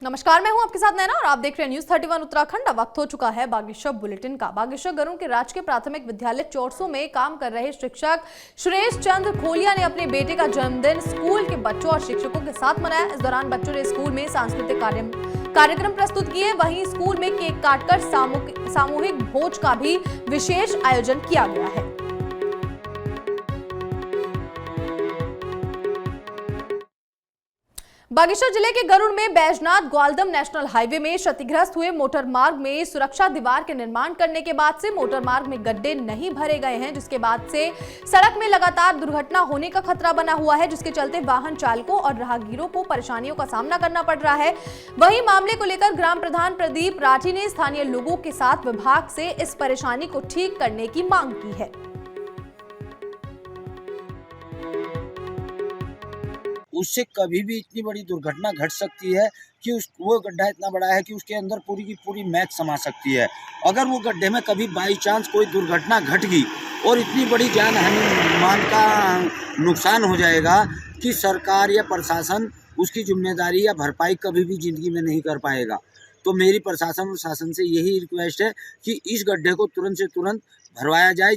नमस्कार, मैं हूं आपके साथ नैना और आप देख रहे हैं न्यूज 31 उत्तराखंड। अब वक्त हो चुका है बागेश्वर बुलेटिन का। बागेश्वर गरुड़ के राजकीय प्राथमिक विद्यालय चोरसो में काम कर रहे शिक्षक सुरेश चंद्र खोलिया ने अपने बेटे का जन्मदिन स्कूल के बच्चों और शिक्षकों के साथ मनाया। इस दौरान बच्चों ने स्कूल में सांस्कृतिक कार्यक्रम प्रस्तुत किए। वहीं स्कूल में केक काटकर सामूहिक भोज का भी विशेष आयोजन किया गया है। बागेश्वर जिले के गरुड़ में बैजनाथ ग्वालदम नेशनल हाईवे में क्षतिग्रस्त हुए मोटर मार्ग में सुरक्षा दीवार के निर्माण करने के बाद से मोटर मार्ग में गड्ढे नहीं भरे गए हैं, जिसके बाद से सड़क में लगातार दुर्घटना होने का खतरा बना हुआ है, जिसके चलते वाहन चालकों और राहगीरों को परेशानियों का सामना करना पड़ रहा है। वहीं मामले को लेकर ग्राम प्रधान प्रदीप राठी ने स्थानीय लोगों के साथ विभाग से इस परेशानी को ठीक करने की मांग की है। उससे कभी भी इतनी बड़ी दुर्घटना घट सकती है कि वो गड्ढा इतना बड़ा है कि उसके अंदर पूरी की पूरी मैच समा सकती है। अगर वो गड्ढे में कभी बाई चांस कोई दुर्घटना घट गई और इतनी बड़ी जान हानि मान का नुकसान हो जाएगा कि सरकार या प्रशासन उसकी जिम्मेदारी या भरपाई कभी भी जिंदगी में नहीं कर पाएगा। तो मेरी प्रशासन और शासन से यही रिक्वेस्ट है कि इस गड्ढे को तुरंत से तुरंत भरवाया जाए।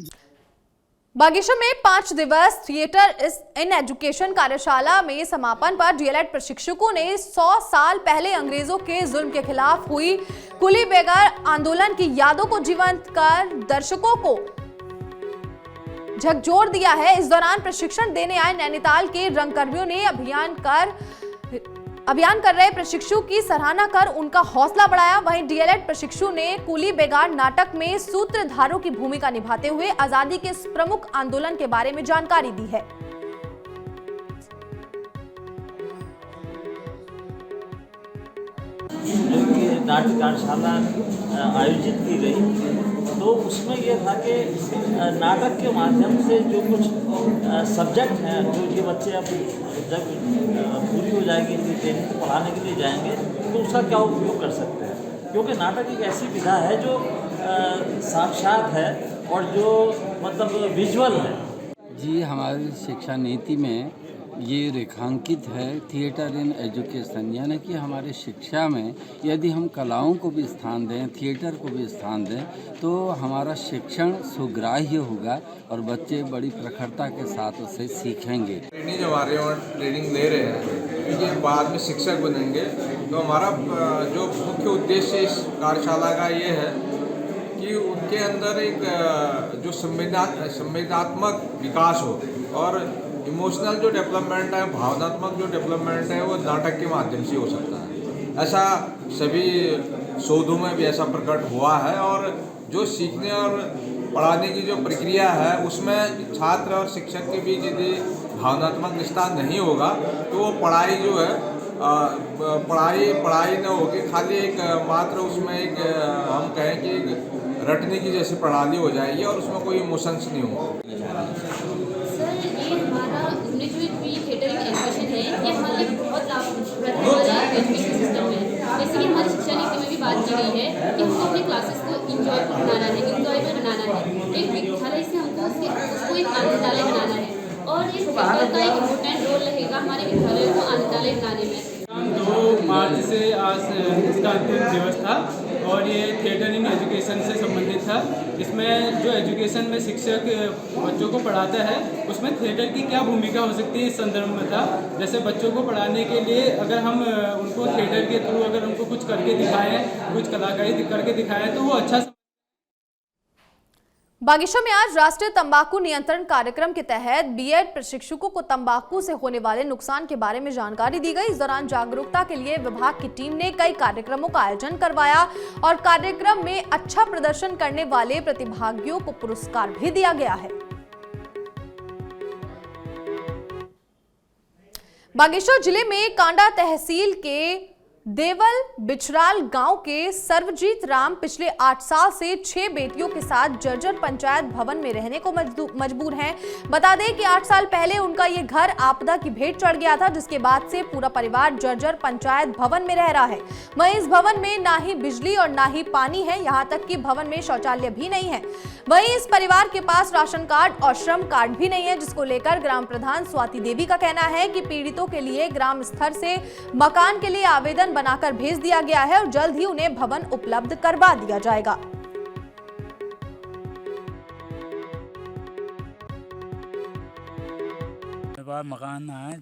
बागेश्वर में 5 दिवस थिएटर इन एजुकेशन कार्यशाला में समापन पर डीएलएड प्रशिक्षकों ने 100 साल पहले अंग्रेजों के जुल्म के खिलाफ हुई कुली बेगार आंदोलन की यादों को जीवंत कर दर्शकों को झकझोर दिया है। इस दौरान प्रशिक्षण देने आए नैनीताल के रंगकर्मियों ने अभियान कर रहे प्रशिक्षु की सराहना कर उनका हौसला बढ़ाया। वहीं डीएलएड प्रशिक्षु ने कुली बेगार नाटक में सूत्रधारों की भूमिका निभाते हुए आजादी के इस प्रमुख आंदोलन के बारे में जानकारी दी है। नाट्य कार्यशाला आयोजित की गई, तो उसमें यह था कि नाटक के माध्यम से जो कुछ सब्जेक्ट हैं जो ये बच्चे अब जब पूरी हो जाएगी इनकी ट्रेनिंग पढ़ाने के लिए जाएंगे तो उसका क्या उपयोग कर सकते हैं, क्योंकि नाटक एक ऐसी विधा है जो साक्षात है और जो मतलब विजुअल है। जी, हमारी शिक्षा नीति में ये रेखांकित है थिएटर इन एजुकेशन, यानी कि हमारे शिक्षा में यदि हम कलाओं को भी स्थान दें, थिएटर को भी स्थान दें, तो हमारा शिक्षण सुग्राह्य होगा और बच्चे बड़ी प्रखरता के साथ उसे सीखेंगे। ट्रेनिंग जो हमारे वहाँ ट्रेनिंग ले रहे हैं क्योंकि बाद में शिक्षक बनेंगे, तो हमारा जो मुख्य उद्देश्य इस कार्यशाला का ये है कि उनके अंदर एक जो संवेदनात्मक विकास हो और इमोशनल जो डेवलपमेंट है, भावनात्मक जो डेवलपमेंट है वो नाटक के माध्यम से हो सकता है। ऐसा सभी शोधों में भी ऐसा प्रकट हुआ है और जो सीखने और पढ़ाने की जो प्रक्रिया है उसमें छात्र और शिक्षक के बीच यदि भावनात्मक रिश्ता नहीं होगा तो वो पढ़ाई जो है पढ़ाई न होगी, खाली एक मात्र उसमें एक हम कहें कि एक रटने की जैसी प्रणाली हो जाएगी और उसमें कोई इमोशंस नहीं होगा। जैसे कि हमारी शिक्षा नीति में भी बात की गई है कि हमको अपने क्लासेस को इंजॉयफुल बनाना है, इंजॉयबल बनाना है। एक विद्यालय से हमको उसको एक आनंदालय बनाना है और इस थिएटर का एक इम्पोर्टेंट रोल रहेगा हमारे विद्यालयों को आनंदालय बनाने में। 2 मार्च से आज इसका अंतिम दिवस था और ये थिएटर इन एजुकेशन से संबंधित था। इसमें जो एजुकेशन में शिक्षक बच्चों को पढ़ाता है उसमें थिएटर की क्या भूमिका हो सकती है इस संदर्भ में था। जैसे बच्चों को पढ़ाने के लिए अगर हम उनको थिएटर के थ्रू अगर उनको कुछ करके दिखाएं, कुछ कलाकारी करके दिखाएं तो वो अच्छा। बागेश्वर में आज राष्ट्रीय तंबाकू नियंत्रण कार्यक्रम के तहत बीएड प्रशिक्षकों को तंबाकू से होने वाले नुकसान के बारे में जानकारी दी गई। इस दौरान जागरूकता के लिए विभाग की टीम ने कई कार्यक्रमों का आयोजन करवाया और कार्यक्रम में अच्छा प्रदर्शन करने वाले प्रतिभागियों को पुरस्कार भी दिया गया है। बागेश्वर जिले में कांडा तहसील के देवल बिछराल गांव के सर्वजीत राम पिछले 8 साल से 6 बेटियों के साथ जर्जर पंचायत भवन में रहने को मजबूर हैं। बता दें कि 8 साल पहले उनका ये घर आपदा की भेंट चढ़ गया था, जिसके बाद से पूरा परिवार जर्जर पंचायत भवन में रह रहा है। वहीं इस भवन में ना ही बिजली और ना ही पानी है, यहाँ तक कि भवन में शौचालय भी नहीं है। वहीं इस परिवार के पास राशन कार्ड और श्रम कार्ड भी नहीं है, जिसको लेकर ग्राम प्रधान स्वाति देवी का कहना है कि पीड़ितों के लिए ग्राम स्तर से मकान के लिए आवेदन आवेदन बनाकर भेज दिया गया है और जल्द ही उन्हें भवन उपलब्ध करवा दिया जाएगा। मकान ना है,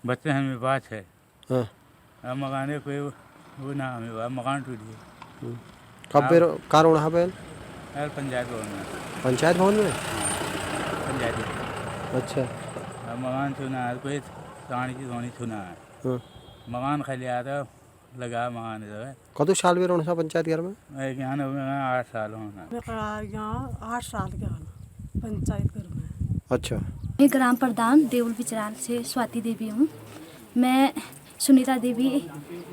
बच्चे हमें बात है। हाँ। मकान कोई वो ना हमें मकान टूट गया। कब कारण यहाँ पे? पंचायत भवन में। पंचायत भवन में? पंचायत भवन। अच्छा। मकान छूना है, कोई साड़ी की सोनी छूना है। मकान खाली आता लगा मकान जो है। कदों साल में रोना पंचायत घर में? 8 साल होना। 8 साल के पंचायत घर में। अच्छा। मैं ग्राम प्रधान देवल बिचराल से स्वाति देवी हूँ। मैं सुनीता देवी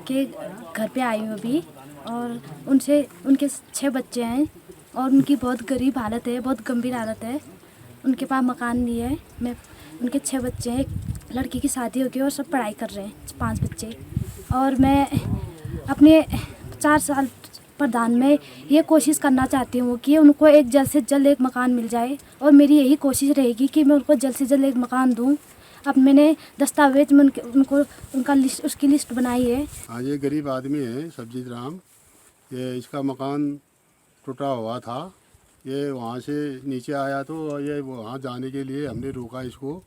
के घर पे आई हूँ अभी, और उनके 6 बच्चे हैं और उनकी बहुत गरीब हालत है, बहुत गंभीर हालत है। उनके पास मकान नहीं है। उनके 6 बच्चे हैं, एक लड़की की शादी हो गई और सब पढ़ाई कर रहे हैं, 5 बच्चे। और मैं अपने 4 साल प्रधान में ये कोशिश करना चाहती हूँ कि उनको एक जल्द से जल्द एक मकान मिल जाए, और मेरी यही कोशिश रहेगी कि मैं उनको जल्द से जल्द एक मकान दूँ। अब मैंने दस्तावेज में उसकी लिस्ट बनाई है। हाँ, ये गरीब आदमी है सब्जीत राम। ये इसका मकान टूटा हुआ था, ये वहाँ से नीचे आया तो ये वहाँ जाने के लिए हमने रोका इसको,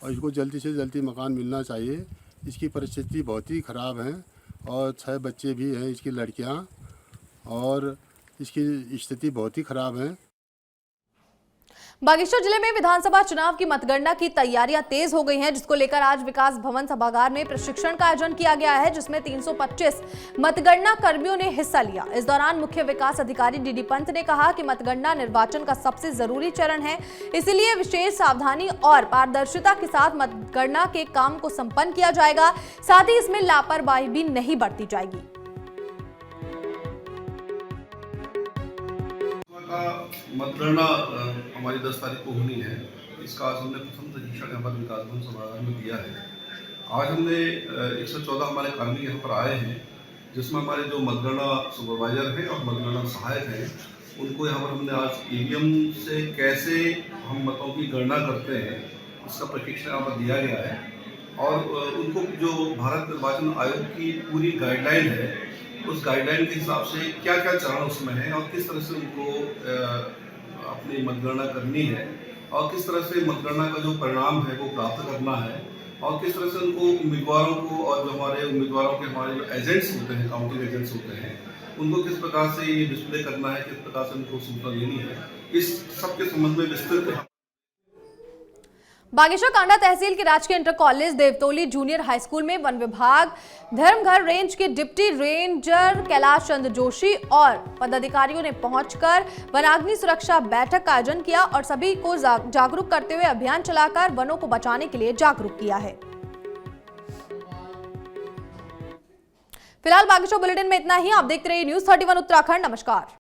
और इसको जल्दी से जल्दी मकान मिलना चाहिए। इसकी परिस्थिति बहुत ही ख़राब है और 6 बच्चे भी हैं इसकी लड़कियाँ, और इसकी स्थिति बहुत ही ख़राब है। बागेश्वर जिले में विधानसभा चुनाव की मतगणना की तैयारियां तेज हो गई हैं, जिसको लेकर आज विकास भवन सभागार में प्रशिक्षण का आयोजन किया गया है, जिसमें 325 मतगणना कर्मियों ने हिस्सा लिया। इस दौरान मुख्य विकास अधिकारी डीडी पंत ने कहा कि मतगणना निर्वाचन का सबसे जरूरी चरण है, इसीलिए विशेष सावधानी और पारदर्शिता के साथ मतगणना के काम को संपन्न किया जाएगा। साथ ही इसमें लापरवाही भी नहीं बरती जाएगी। मतगणना हमारी 10 तारीख को होनी है। इसका आज हमने प्रथम प्रशिक्षण यहाँ पर विकास भवन सभागार में दिया है। आज हमने 114 हमारे कर्मी यहाँ पर आए हैं, जिसमें हमारे जो मतगणना सुपरवाइजर हैं और मतगणना सहायक हैं, उनको यहाँ पर हमने आज ईवीएम से कैसे हम मतों की गणना करते हैं उसका प्रशिक्षण यहाँ पर दिया गया है। और उनको जो भारत निर्वाचन आयोग की पूरी गाइडलाइन है, उस गाइडलाइन के हिसाब से क्या क्या चरण उसमें है और किस तरह से उनको अपनी मतगणना करनी है, और किस तरह से मतगणना का जो परिणाम है वो प्राप्त करना है, और किस तरह से उनको उम्मीदवारों को और जो हमारे उम्मीदवारों के हमारे जो एजेंट्स होते हैं, काउंटिंग एजेंट्स होते हैं, उनको किस प्रकार से ये डिस्प्ले करना है, किस प्रकार से उनको सूचना देनी है, इस सब के संबंध में विस्तृत। बागेश्वर कांडा तहसील के राजकीय inter college Devtoli junior high school में वन विभाग धर्मघर रेंज के डिप्टी रेंजर कैलाश चंद्र जोशी और पदाधिकारियों ने पहुंचकर वनाग्नि सुरक्षा बैठक का आयोजन किया और सभी को जागरूक करते हुए अभियान चलाकर वनों को बचाने के लिए जागरूक किया है। फिलहाल बागेश्वर बुलेटिन में इतना ही। आप देखते रहिए न्यूज़ 31 उत्तराखंड। नमस्कार।